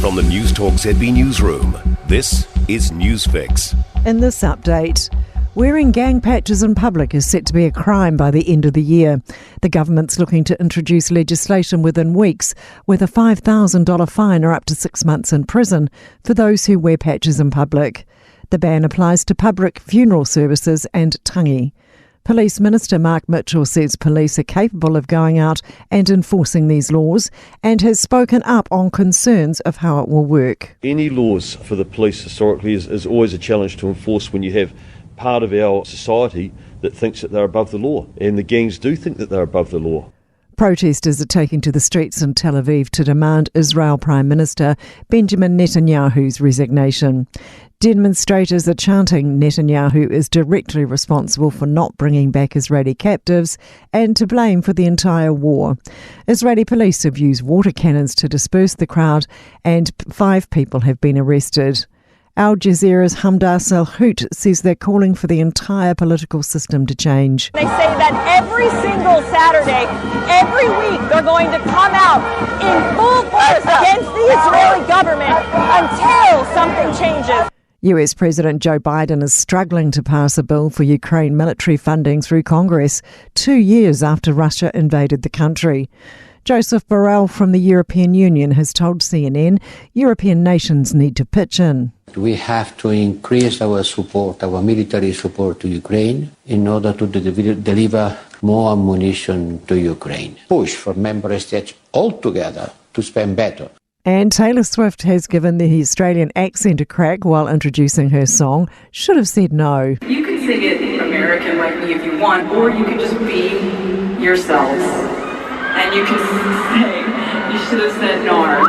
From the Newstalk ZB newsroom, this is Newsfix. In this update, wearing gang patches in public is set to be a crime by the end of the year. The government's looking to introduce legislation within weeks with a $5,000 fine or up to 6 months in prison for those who wear patches in public. The ban applies to public funeral services and tangi. Police Minister Mark Mitchell says police are capable of going out and enforcing these laws and has spoken up on concerns of how it will work. Any laws for the police historically is always a challenge to enforce when you have part of our society that thinks that they're above the law, and the gangs do think that they're above the law. Protesters are taking to the streets in Tel Aviv to demand Israel Prime Minister Benjamin Netanyahu's resignation. Demonstrators are chanting Netanyahu is directly responsible for not bringing back Israeli captives and to blame for the entire war. Israeli police have used water cannons to disperse the crowd and 5 people have been arrested. Al Jazeera's Hamdar Salhout says they're calling for the entire political system to change. They say that every single Saturday, every week, they're going to come out in full force against the Israeli government until something changes. US President Joe Biden is struggling to pass a bill for Ukraine military funding through Congress 2 years after Russia invaded the country. Joseph Borrell from the European Union has told CNN European nations need to pitch in. We have to increase our support, our military support to Ukraine in order to deliver more ammunition to Ukraine. Push for member states altogether to spend better. And Taylor Swift has given the Australian accent a crack while introducing her song. Should have said no. You can sing it American like me if you want, or you can just be yourselves. And you can say, you should have said no.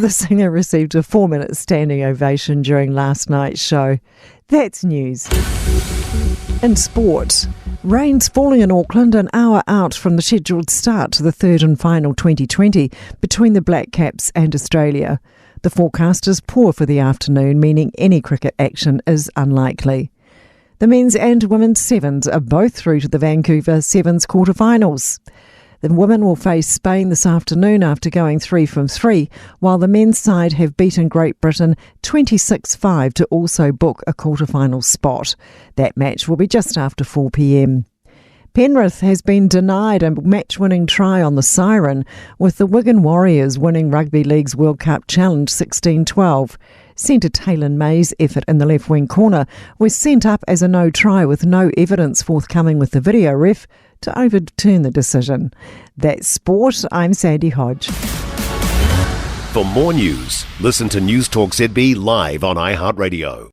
The singer received a 4-minute standing ovation during last night's show. That's news. In sport, rain's falling in Auckland an hour out from the scheduled start to the third and final 2020 between the Black Caps and Australia. The forecast is poor for the afternoon, meaning any cricket action is unlikely. The men's and women's sevens are both through to the Vancouver Sevens quarterfinals. The women will face Spain this afternoon after going 3 from 3, while the men's side have beaten Great Britain 26-5 to also book a quarterfinal spot. That match will be just after 4 p.m. Penrith has been denied a match-winning try on the siren, with the Wigan Warriors winning Rugby League's World Cup Challenge 16-12. Centre Taylor May's effort in the left-wing corner was sent up as a no-try with no evidence forthcoming with the video ref to overturn the decision. That's sport. I'm Sandy Hodge. For more news, listen to Newstalk ZB live on iHeartRadio.